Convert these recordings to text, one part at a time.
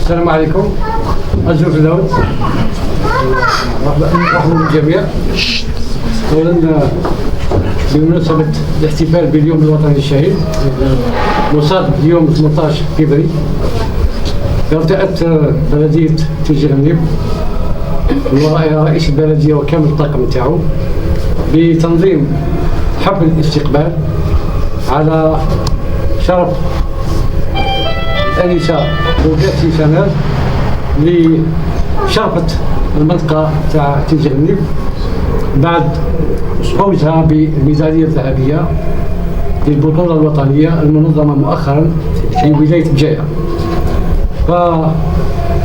السلام عليكم. أرجو في الأول مرحبا بالجميع. أولا بمناسبة الاحتفال باليوم الوطني للشهيد مصادف اليوم 18 فبراير، ارتأت بلدية تيجي غنيف من وراء رئيس البلدية وكامل الطاقم نتاعو بتنظيم حفل الاستقبال على شرف الأنسة بوغاتي شانيل اللي شرفت المنطقة تاع تيجي غنيف بعد فوزها بالميدالية الذهبية للبطولة الوطنية المنظمة مؤخرا في ولاية بجاية.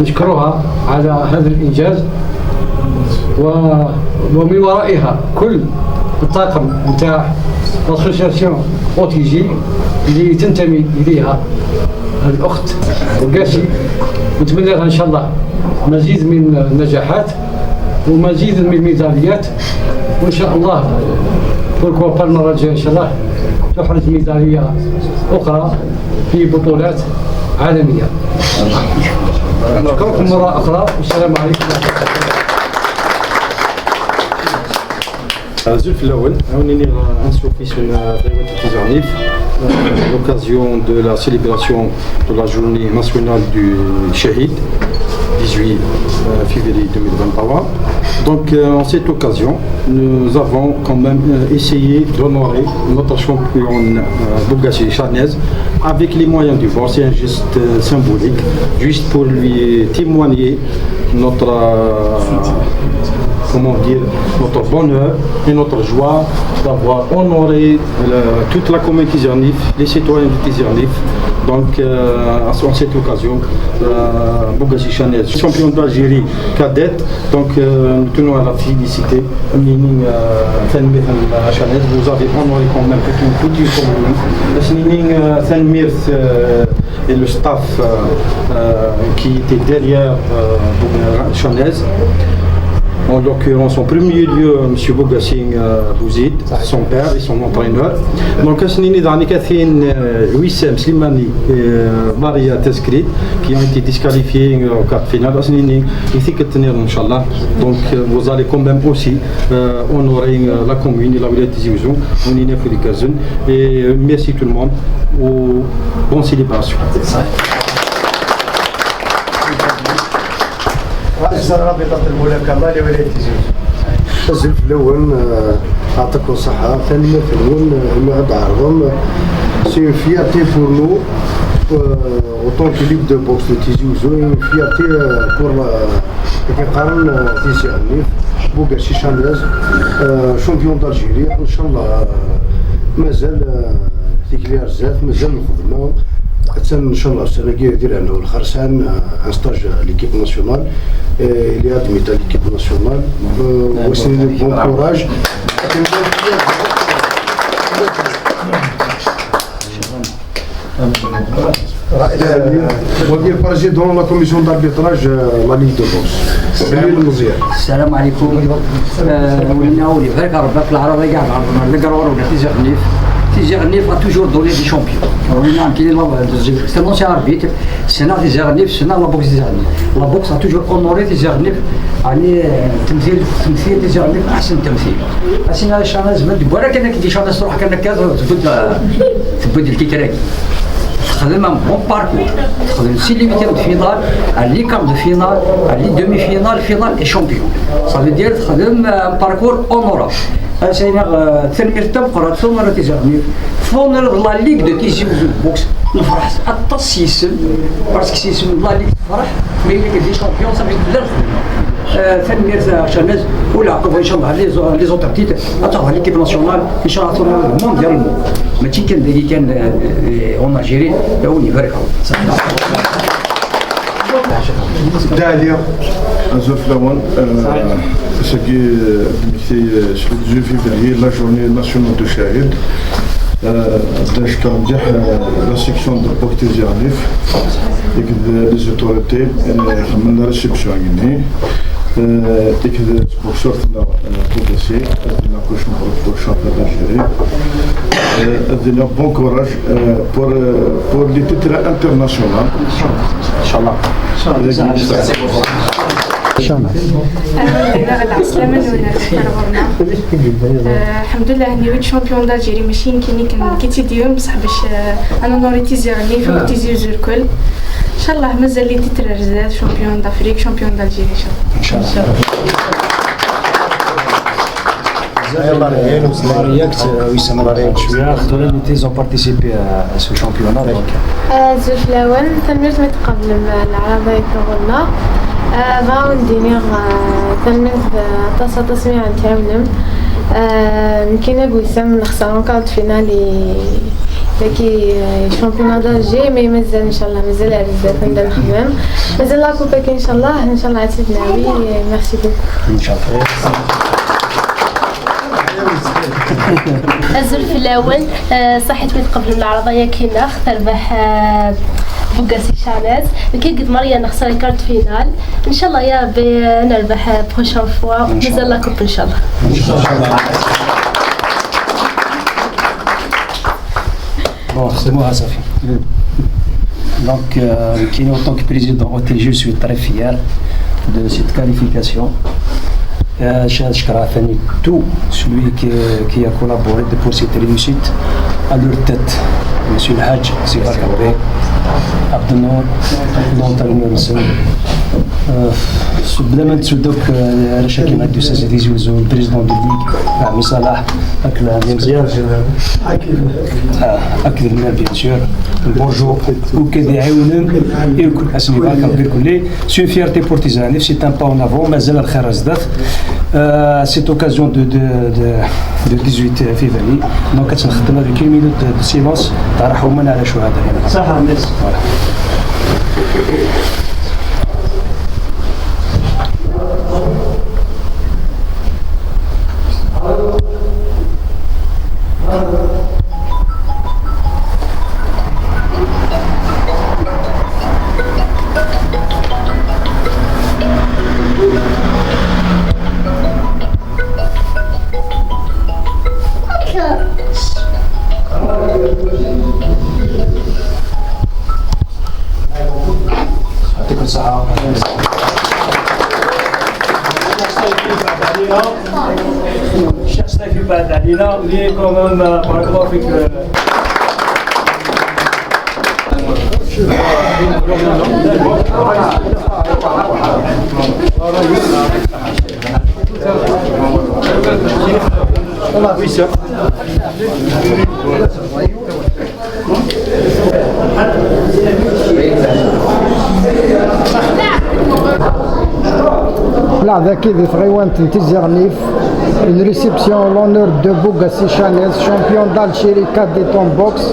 فنشكرها على هذا الإنجاز، ومن ورائها كل الطاقم نتاع الاسوسياسيون اوتيجي اللي تنتمي اليها الاخت وقاسي. نتمنى لها ان شاء الله مزيد من النجاحات ومزيد من الميداليات، وان شاء الله بوركوا المره الجايه ان شاء الله تحرز ميداليه اخرى في بطولات عالميه. نشكركم مره اخرى والسلام عليكم ورحمه الله. Zulf Lawel, on est un surprise sur la Tizarnif, l'occasion de la célébration de la journée nationale du Shahid, 18 février 2023. Donc en cette occasion, nous avons quand même essayé d'honorer notre championne Bougachi Chanez avec les moyens du bord. C'est un geste symbolique, juste pour lui témoigner notre notre bonheur et notre joie d'avoir honoré toute la communauté Tizarnif, les citoyens de Tizarnif. Donc, en cette occasion, Bougachi Chanez, champion d'Algérie cadette, donc nous tenons à la féliciter. Chanez, vous avez honoré quand même toute une commune. Et le staff qui était derrière Chanez. En l'occurrence, en premier lieu, M. Bougassing Bouzid, son père et son entraîneur. Donc, Wissem Slimani et Maria Teskrit qui ont été disqualifiés au quart de finale. Donc, vous allez quand même aussi honorer la commune et la ville de Tizi-Ouzou. Et merci tout le monde. Bonne célébration. رئيس رابطة الملاكمة لولاية تيزي وزو. الزلف الأول يعطيكم الصحة، ثانيا ثانيون المعد عرضهم سي فياتي pour nous autant qu'équipe de boxe de Tizi Ouzou, une fierté pour يقارن تيجي غنيف بوغاشي شانيز شامبيون d'Algérie. إن شاء الله مازال تيكلي بزاف، مازال نخدمو حتى ان شاء الله السنه الجايه ديال انه الخرسان ان ستاج ليكيب ناسيونال اللي ادمي تاع ليكيب ناسيونال وسني بون كوراج. وكيل بريزيدون لا كوميسيون داربيتراج لا ليغ دو بوكس. السلام عليكم. ولينا ولي بارك ربي في العربيه كاع القروره ولا Tizi Ghennif a toujours donné des champions. C'est un ancien arbitre. Sénat Tizi Ghennif, Sénat la boxe Tizi Ghennif. La boxe a toujours honoré Tizi Ghennif. يعني تمثيل تيجي غنيف احسن تمثيل. اسينا شاناز ما تبغى كانك دي شاناز تروح كانك تبدل الكيكراك. تخدم ان بون باركور، تخدم سي ليميتي دو فينال، لي كام دو فينال، لي دومي فينال، فينال اي شامبيون. صافي دير تخدم باركور اونورابل. اسينا تنمير تبقى ثم راه تيجي غنيف. فونر لا ليغ دو تيجي بوكس نفرح حتى السيسم باسكو سيسم لا ليغ تفرح مي ليغ دي شامبيون صافي تبدا تنمير شاناز ولا عقبوا ان شاء الله لي زوتورتيت عطاوها ليكيب ناسيونال ان شاء الله تونا مونديالمون ماشي كان اللي كان اون الجيري هو يبارك الله. داليا زوف لون سكي جو فيفري لا جورني ناسيونال دو شاهد باش كنرجح لا سيكسيون دو بوك تيزي غنيف ديك لي زوتوريتي خممنا ريسبسيون ديك سبونسورتنا بوغاسي دينا كلش مبروك بور الشامبيون دالجيري دينا بون كوراج بور لي تيتر انترناسيونال ان شاء الله. العسلامة الحمد لله هني ويت شامبيون دالجيري ماشي يمكن كي تيديرهم بصح باش انا نوري تيزيرني فوق تيزيوز الكل ان شاء الله مازال لي تيتر زاد شامبيون دافريك شامبيون دالجيري ان شاء الله. Mariette, oui, ça m'a ils ont participé à ce championnat. زوج الأول تنميت متقبل العربية كغلنا غاون دينيغ تنميت تصميم نتعاونم يمكن أقوسم نخسر كارت فينالي لكي شامبيون دالجي مي مازال ان شاء الله مازال بزاف نبدا نخدم مازال لا كوبا ان شاء الله عاد ناوي ميرسي بوكو ان شاء الله. الزلف الأول صحيت من قبل العرضية كي تربح بوغاسي شاناز كي قد مريا نخسر كارت فينال ان شاء الله يا ربي نربح بروشان فوا مازال لا كوب ان شاء الله. Bon, c'est moi, Safi. Donc, en tant que président OTG, je suis très fier de cette qualification. Je remercie tout celui qui a collaboré pour cette réussite. À leur tête, M. El Hadj, Sifar Kabé, Abdenour, l'entraîneur Nsem. بلا ما نتسودوك رشا كيما هادو سازي زوزو البريزيدون دو ليغ عمي صلاح هاكلا مزيان اكثر منا بيان سور بونجور وكذا يعاونهم يكون حسن يبارك كنقول كلي سي فيرتي بور تيزانيف سي ان با اون افون مازال الخير زدات سيت اوكازيون دو 18 فيفري دونك كنخدم هذيك مينوت دو سيلونس تاع رحمنا على شهداء صح الناس. علينا اللي كمان بارك الله فيك. Là, avec des Fréouans, une réception en l'honneur de Bougassi Chanez, champion d'Algérie 4 des temps boxe.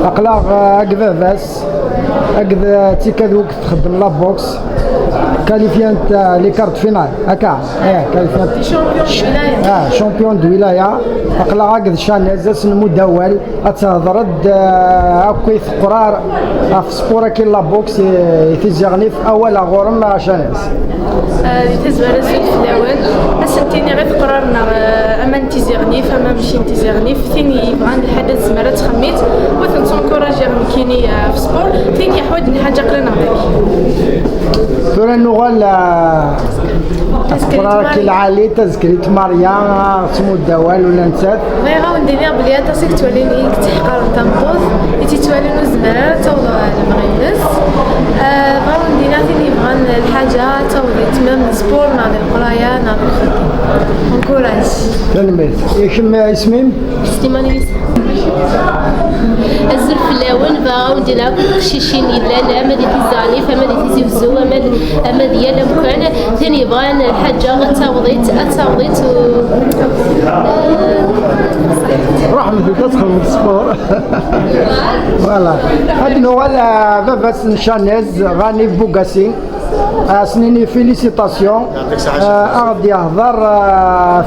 أقلع أقذاذاس أقذا تيكادوك تخدم لا بوكس كاليفيانت لي كارت فينال هكا كاليفيانت شامبيون دو ولاية أقلع أقذ شانيز المدول أتهضرد أكويث قرار في سبورا كي لا بوكس يتزغني في أول غورم شانيز تزوار الزيت في الأول بس تيني غير قرارنا أما نتزغني فما مشي نتزغني ثاني يبغى الحدث مرات خميت وتنكوراجي كيني في سبور ثاني حوايج حاجة قلنا نعطيك ثورا نغال قرارك العالي تذكرت مريم سمو الدوال ولا نسات ما يغاون دينير بلي تاسيك توليني كتحقر تنبوظ يتي تولينو زمرة توضع المغيبس غاون دينير ثاني يبغى الحاجة توضع تمام السبور ناضي القراية ناضي الخدمة ونكوراج تنميت يكم اسمين؟ سليماني الزلف الأول باغاو دينا قشيشين إلا أما دي تيزاني فما دي تيزيوزو أما ديال مكان ثاني يبغان الحاجة أتاوضيت رحمة تدخل من السبور فوالا هاد نوال باباس شانيز غاني بوغاسي سنيني فيليسيتاسيون أغدي يهضر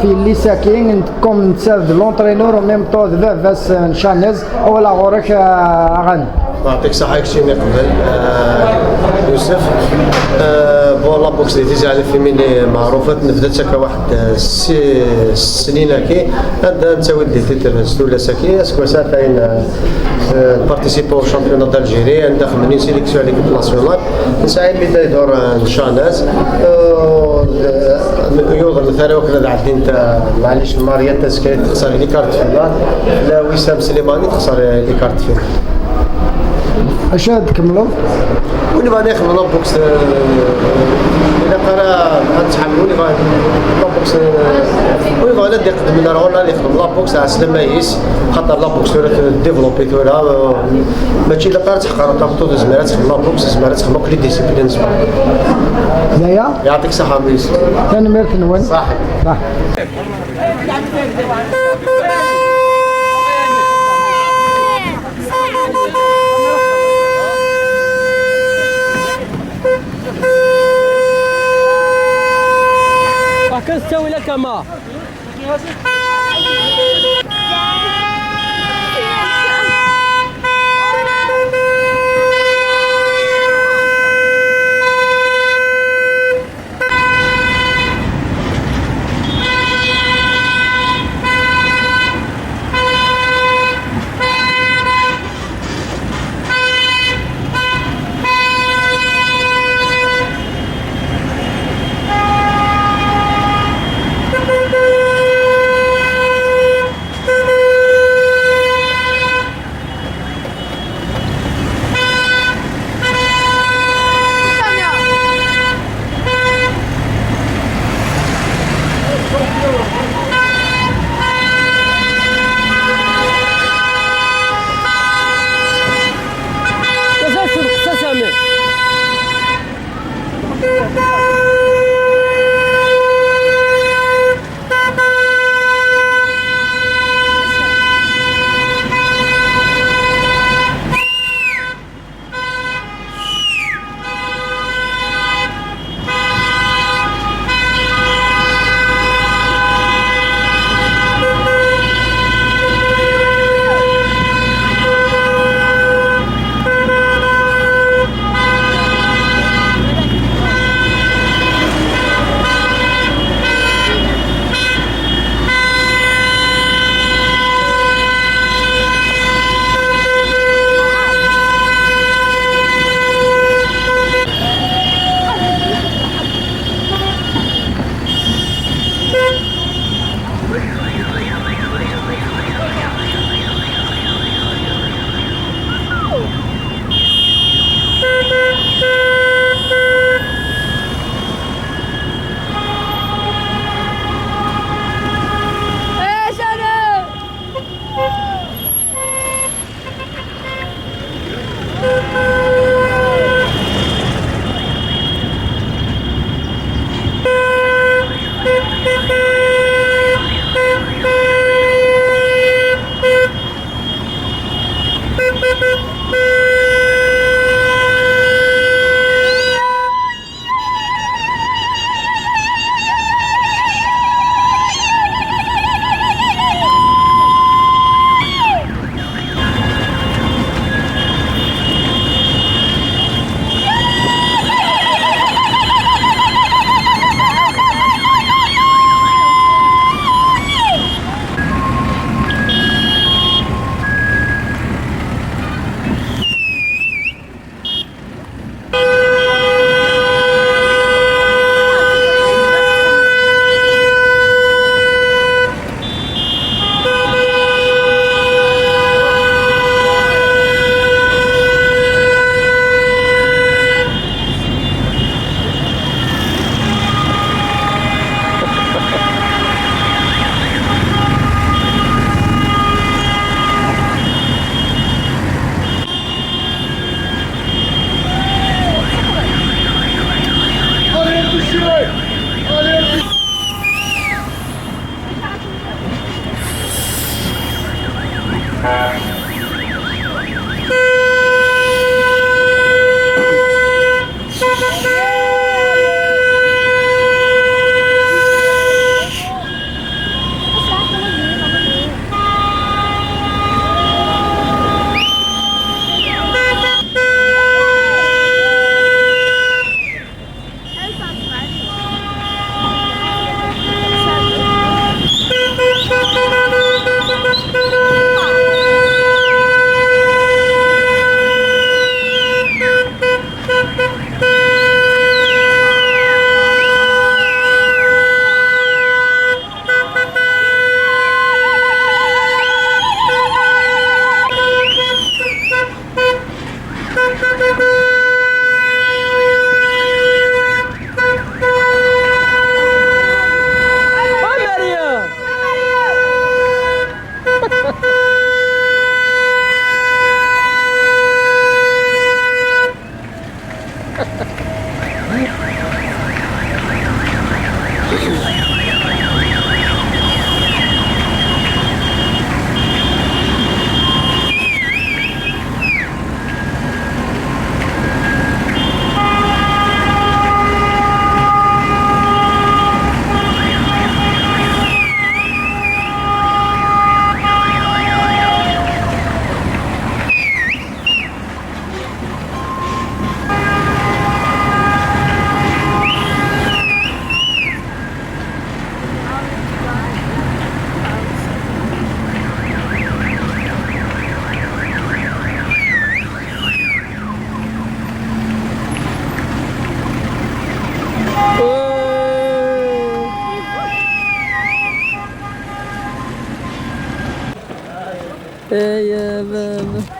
في اللي ساكين كوم نتساد لونترينور وميم طو باباس شانيز ولا غورك غني يعطيك الصحة كشتيني قبل يوسف. بون لابوكس اللي تيزي على فيميني معروفة نبدات هكا واحد 6 سنين هكي هذا نساوي دي تيتر ولا ساكي اسكو ساعتين بارتيسيبو في شامبيونات دالجيري عندها 80 سيليكسيون ليكيب ناسيونال نساعد اللي يدور نشاناز يوضر مثلا وكذا عندي انت معليش ماريا تسكاي تخسر لي كارت فينال لا وسام سليماني تخسر لي كارت فينال. اش تكملوا؟ وين ما ناخذ لابوكس الا قرا غنتحملوا لي لابوكس وين غادا يقدم لنا رولا اللي يخدم لابوكس على سلام مايس خاطر لابوكس ديفلوبي تورا ماشي الا قرا تحقر تابطو زمرات في لابوكس زمرات تخدم كل ديسيبلين سبور. هنايا يعطيك الصحة ميس. تنمير تنون صاحب صح. كنستوي لك ما يا بابا.